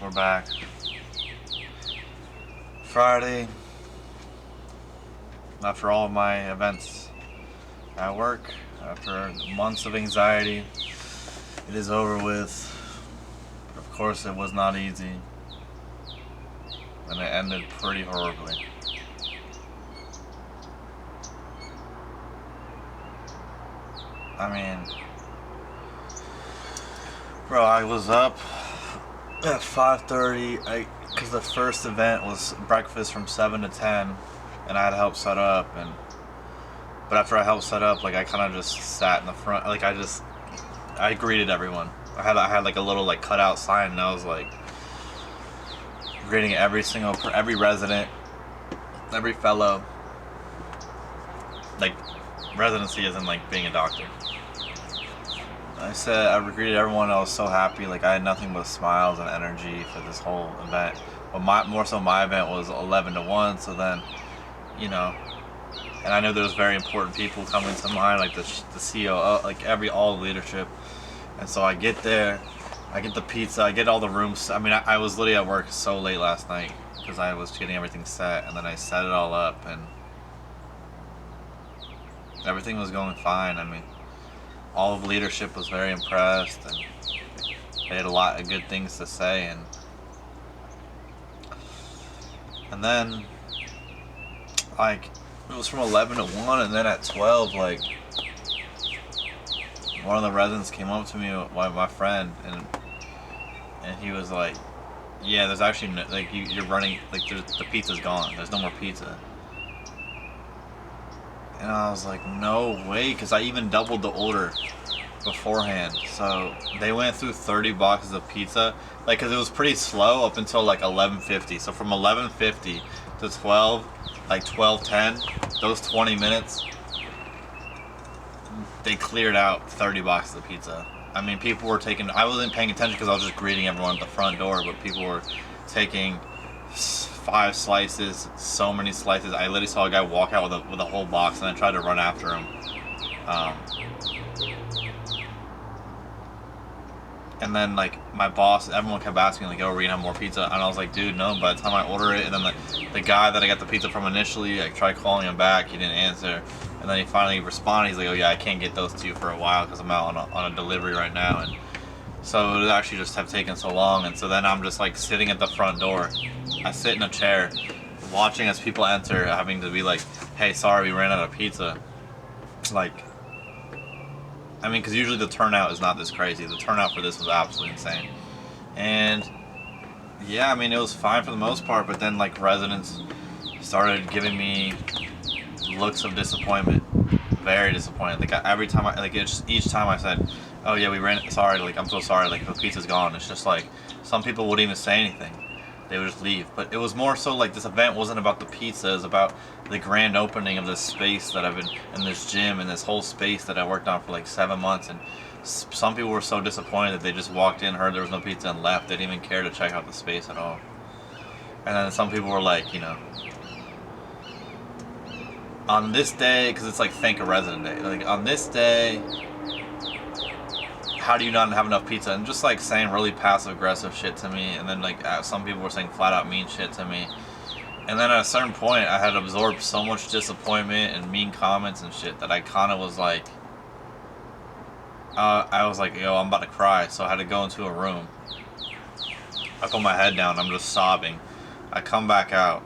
We're back. Friday, after all of my events at work, after months of anxiety, it is over with. But of course, it was not easy, and it ended pretty horribly. I mean, bro, I was up at 5:30. Because the first event was breakfast from 7 to 10, and I had to help set up. But after I helped set up, like I kind of just sat in the front. Like I greeted everyone. I had like a little like cutout sign, and I was like greeting every resident, every fellow. Like residency isn't like being a doctor. I greeted everyone. I was so happy. Like I had nothing but smiles and energy for this whole event. But more so, my event was 11 to 1. So then, you know, and I knew there was very important people coming to mind, like the COO, like all the leadership. And so I get there, I get the pizza, I get all the rooms. I mean, I was literally at work so late last night because I was getting everything set, and then I set it all up, and everything was going fine. I mean, all of leadership was very impressed, and they had a lot of good things to say, and then like it was from 11 to 1, and then at 12, like one of the residents came up to me, my friend, and he was like, yeah, there's actually no, like you're running, like the pizza's gone, there's no more pizza. And I was like, no way, because I even doubled the order beforehand. So they went through 30 boxes of pizza, like, because it was pretty slow up until like 11:50. So from 11:50 to 12, like 12:10, those 20 minutes, they cleared out 30 boxes of pizza. I mean, people were taking, I wasn't paying attention because I was just greeting everyone at the front door, but people were taking 5 slices, so many slices. I literally saw a guy walk out with a whole box, and I tried to run after him. And then like my boss, everyone kept asking like, "Oh, are we gonna have more pizza?" And I was like, "Dude, no." By the time I order it, and then the guy that I got the pizza from initially, I tried calling him back, he didn't answer, and then he finally responded. He's like, "Oh yeah, I can't get those to you for a while because I'm out on a delivery right now." And so it would actually just have taken so long. And so then I'm just like sitting at the front door. I sit in a chair, watching as people enter, having to be like, "Hey, sorry, we ran out of pizza." Like, I mean, because usually the turnout is not this crazy. The turnout for this was absolutely insane. And yeah, I mean, it was fine for the most part, but then like residents started giving me looks of disappointment. Very disappointed. Like every time each time I said, "Oh yeah, we ran. Sorry, like I'm so sorry. Like the pizza's gone." It's just like some people wouldn't even say anything. They would just leave. But it was more so like this event wasn't about the pizza. It was about the grand opening of this space that I've been in, this gym, and this whole space that I worked on for like 7 months. And some people were so disappointed that they just walked in, heard there was no pizza, and left. They didn't even care to check out the space at all. And then some people were like, on this day, because it's like thank a resident day. Like on this day, how do you not have enough pizza? And just like saying really passive aggressive shit to me. And then like some people were saying flat out mean shit to me. And then at a certain point, I had absorbed so much disappointment and mean comments and shit that I kind of was like, I was like, yo, I'm about to cry. So I had to go into a room. I put my head down. I'm just sobbing. I come back out.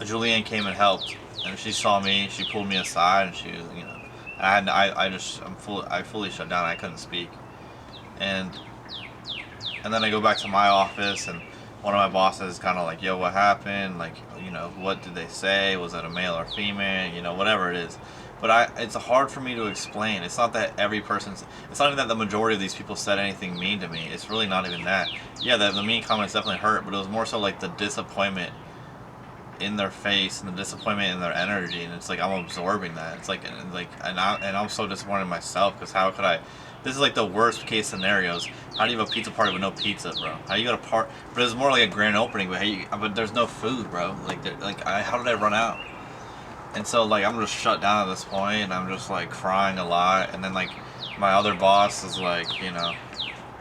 Julianne came and helped, and she saw me. She pulled me aside, and she was, I fully shut down. I couldn't speak, and then I go back to my office, and one of my bosses is kind of like, "Yo, what happened? Like, what did they say? Was it a male or female? Whatever it is." But it's hard for me to explain. It's not that it's not even that the majority of these people said anything mean to me. It's really not even that. Yeah, the mean comments definitely hurt, but it was more so like the disappointment in their face and the disappointment in their energy, and it's like I'm absorbing that. It's like and I'm so disappointed in myself because how could I? This is like the worst case scenarios. How do you have a pizza party with no pizza, bro? How do you go to But it's more like a grand opening, but there's no food, bro. How did I run out? And so like I'm just shut down at this point, and I'm just like crying a lot. And then like my other boss is like,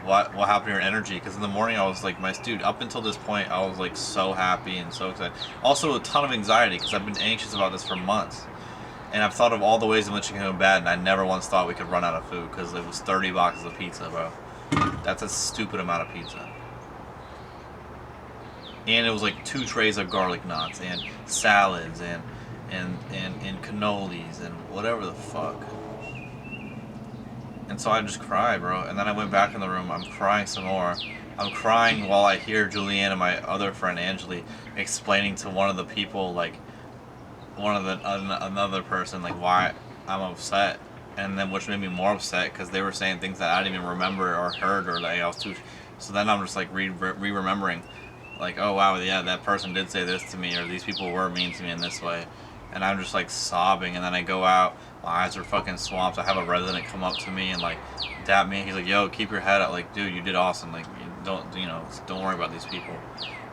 what happened to your energy? Because in the morning I was like, my dude, up until this point I was like so happy and so excited. Also a ton of anxiety because I've been anxious about this for months, and I've thought of all the ways in which it can go bad, and I never once thought we could run out of food because it was 30 boxes of pizza, bro. That's a stupid amount of pizza. And it was like 2 trays of garlic knots and salads and cannolis and whatever the fuck. And so I just cried, bro. And then I went back in the room. I'm crying some more. I'm crying while I hear Julianne and my other friend Angeli explaining to one of the people, like, another person, like, why I'm upset. And then which made me more upset because they were saying things that I didn't even remember or heard, or like I was too. So then I'm just like remembering, like, oh wow, yeah, that person did say this to me, or these people were mean to me in this way. And I'm just like sobbing, and then I go out, my eyes are fucking swamped. I have a resident come up to me and like dap me. He's like, yo, keep your head up. Like, dude, you did awesome. Like, don't worry about these people.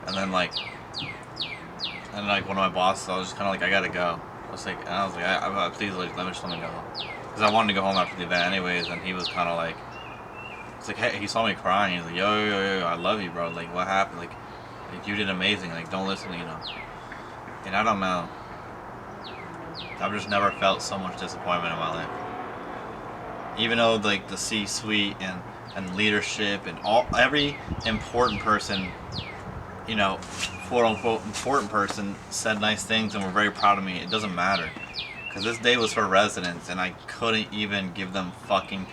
And then like one of my bosses, I was just kind of like, I gotta go. Please, like, let me go. Because I wanted to go home after the event anyways, and he was kind of like, it's like, hey, he saw me crying. He's like, yo, I love you, bro. Like, what happened? Like you did amazing. Like, don't listen, And I don't know. I've just never felt so much disappointment in my life. Even though like the C-suite and leadership and every important person, quote unquote important person said nice things and were very proud of me, it doesn't matter. Because this day was for residents and I couldn't even give them fucking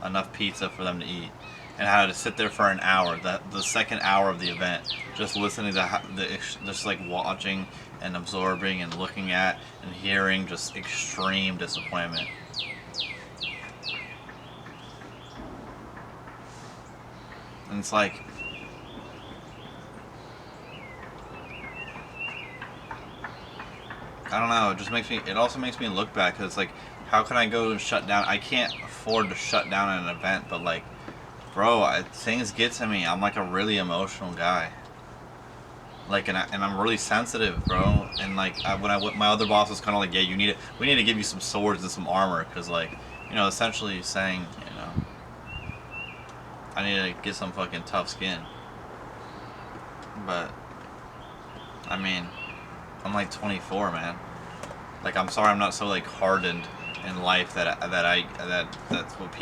enough pizza for them to eat. And I had to sit there for an hour, the second hour of the event, just listening to just like watching and absorbing and looking at and hearing just extreme disappointment. And it's like, I don't know, it also makes me look back, because it's like, how can I go and shut down? I can't afford to shut down an event, but like, bro, things get to me. I'm like a really emotional guy. Like, and I'm really sensitive, bro. And like, my other boss was kind of like, yeah, we need to give you some swords and some armor, because like, essentially saying, I need to get some fucking tough skin. But, I mean, I'm like 24, man. Like, I'm sorry I'm not so like hardened in life that's what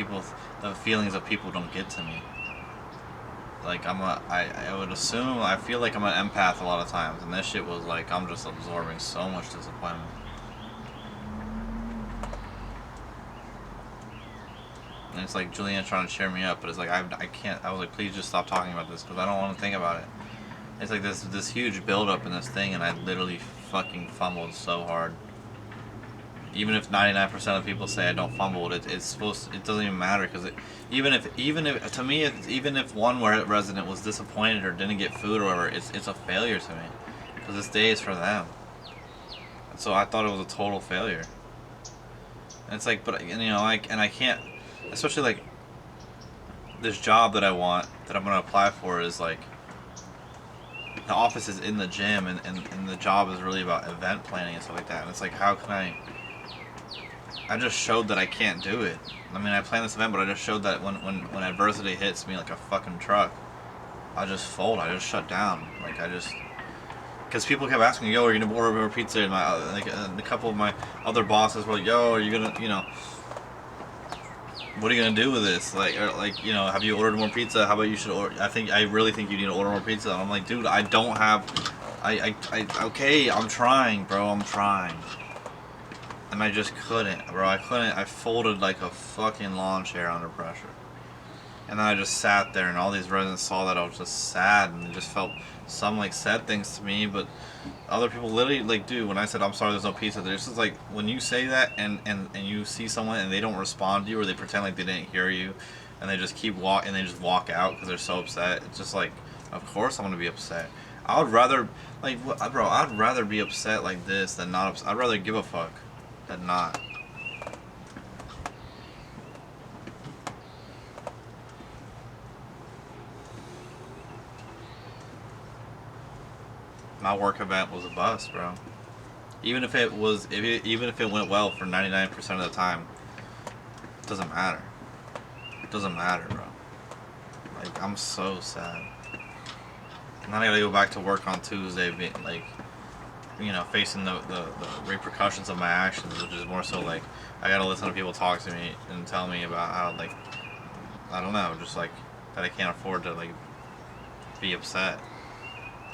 the feelings of people don't get to me. Like, I would assume, I feel like I'm an empath a lot of times, and this shit was like, I'm just absorbing so much disappointment. And it's like Julianne's trying to cheer me up, but it's like, I can't, I was like, please just stop talking about this, because I don't want to think about it. It's like this huge build-up in this thing, and I literally fucking fumbled so hard. Even if 99% of people say I don't fumble, it doesn't even matter, because even if to me, even if one resident was disappointed or didn't get food or whatever, it's a failure to me, because this day is for them. And so I thought it was a total failure. And it's like, but I can't, especially like this job that I want, that I'm gonna apply for, is like, the office is in the gym, and the job is really about event planning and stuff like that. And it's like, how can I just showed that I can't do it. I mean, I planned this event, but I just showed that when adversity hits me like a fucking truck, I just fold. I just shut down. Like, because people kept asking me, yo, are you gonna order more pizza? And a couple of my other bosses were like, yo, are you gonna, what are you gonna do with this? Like, have you ordered more pizza? How about you should order? I really think you need to order more pizza. And I'm like, dude, I don't have. Okay, I'm trying, bro. I'm trying. And I just couldn't, bro. I folded like a fucking lawn chair under pressure. And then I just sat there, and all these residents saw that I was just sad, and they just felt some like said things to me, but other people literally, like, dude, when I said I'm sorry there's no pizza, there's just like, when you say that and you see someone and they don't respond to you, or they pretend like they didn't hear you, and they just and they just walk out because they're so upset, it's just like, of course I'm gonna be upset. I would rather, like, bro, I'd rather be upset like this than not upset. I'd rather give a fuck than not. My work event was a bust, bro. Even if it went well for 99% of the time, it doesn't matter. It doesn't matter, bro. Like, I'm so sad. And then I gotta go back to work on Tuesday, being like, you know, facing the repercussions of my actions, which is more so like, I gotta listen to people talk to me and tell me about how, like, I don't know, just like, that I can't afford to, like, be upset.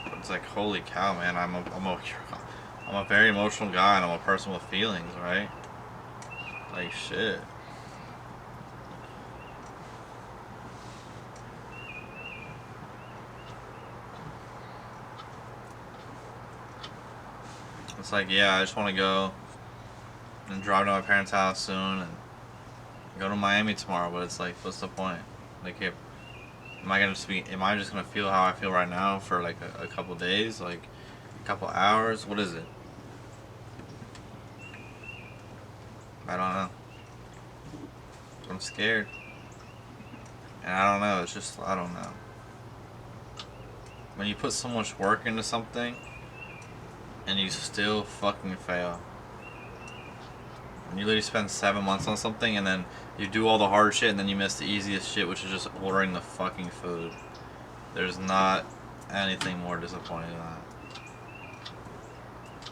But it's like, holy cow, man, I'm a very emotional guy, and I'm a person with feelings, right? Like, shit. It's like, yeah, I just want to go and drive to my parents' house soon and go to Miami tomorrow, but it's like, what's the point? Like, am I just gonna feel how I feel right now for like a couple days, like a couple hours? What is it? I don't know. I'm scared. And I don't know, it's just, I don't know. When you put so much work into something and you still fucking fail. And you literally spend 7 months on something and then you do all the hard shit and then you miss the easiest shit, which is just ordering the fucking food. There's not anything more disappointing than that.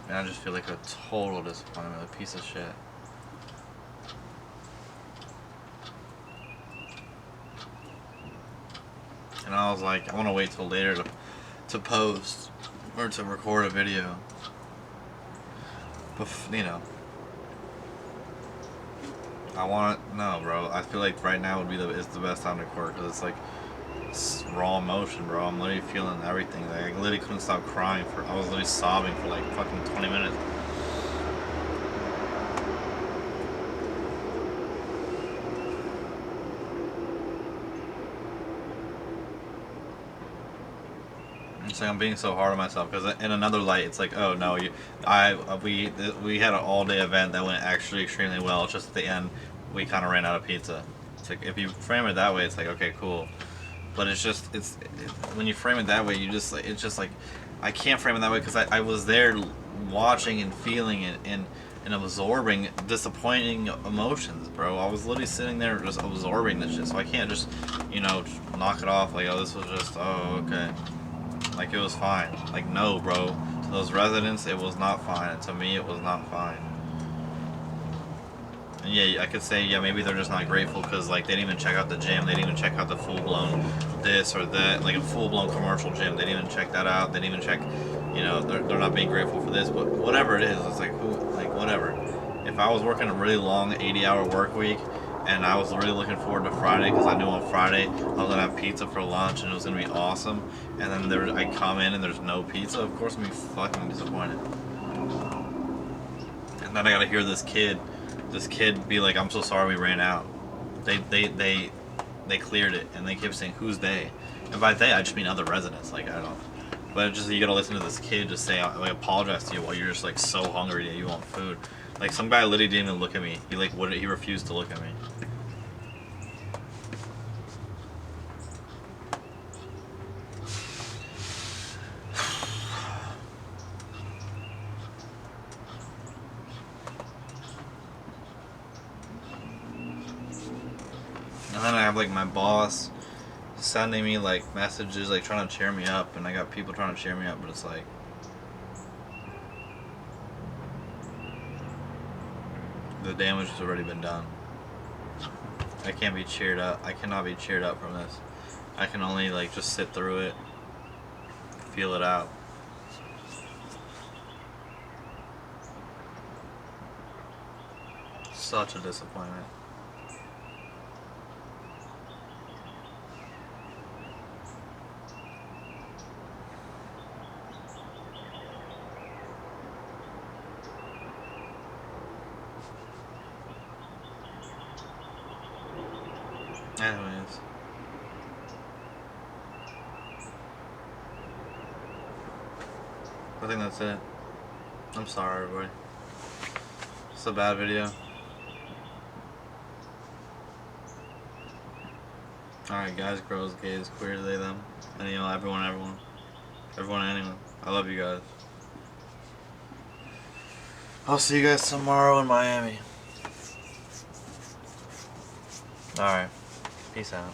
And I just feel like a total disappointment, a piece of shit. And I was like, I want to wait till later to post or to record a video. But, you know, no, bro. I feel like right now is the best time to record because it's like, it's raw emotion, bro. I'm literally feeling everything. Like, I literally couldn't stop crying I was literally sobbing for like fucking 20 minutes. It's like I'm being so hard on myself because in another light, it's like, oh no, we had an all-day event that went actually extremely well. It's just at the end, we kind of ran out of pizza. It's like if you frame it that way, it's like, okay, cool. But when you frame it that way, it's just like, I can't frame it that way because I was there watching and feeling it and absorbing disappointing emotions, bro. I was literally sitting there just absorbing this shit, so I can't just, you know, knock it off like, oh, this was just, oh, okay. Like, it was fine. Like, no, bro. To those residents, it was not fine. And to me, it was not fine. And yeah, I could say, yeah, maybe they're just not grateful because, like, they didn't even check out the gym. They didn't even check out the full-blown this or that. Like, a full-blown commercial gym. They didn't even check that out. They didn't even check, you know, they're not being grateful for this. But whatever it is, it's like, whatever. If I was working a really long 80-hour work week, and I was really looking forward to Friday because I knew on Friday I was gonna have pizza for lunch and it was gonna be awesome. And then I come in and there's no pizza. Of course, I'm gonna be fucking disappointed. And then I gotta hear this kid be like, "I'm so sorry, we ran out." They cleared it, and they kept saying, "Who's they?" And by they, I just mean other residents. Like, I don't. But just, you gotta listen to this kid just say, like, apologize to you while you're just like so hungry that you want food. Like, some guy literally didn't even look at me. He refused to look at me. And then I have like my boss sending me like messages, like trying to cheer me up, and I got people trying to cheer me up, but it's like, the damage has already been done. I can't be cheered up. I cannot be cheered up from this. I can only like just sit through it, feel it out. Such a disappointment. Anyways. I think that's it. I'm sorry, everybody. It's a bad video. Alright, guys, girls, gays, queer, they, them. And, you know, everyone, anyone. I love you guys. I'll see you guys tomorrow in Miami. Alright. Peace out.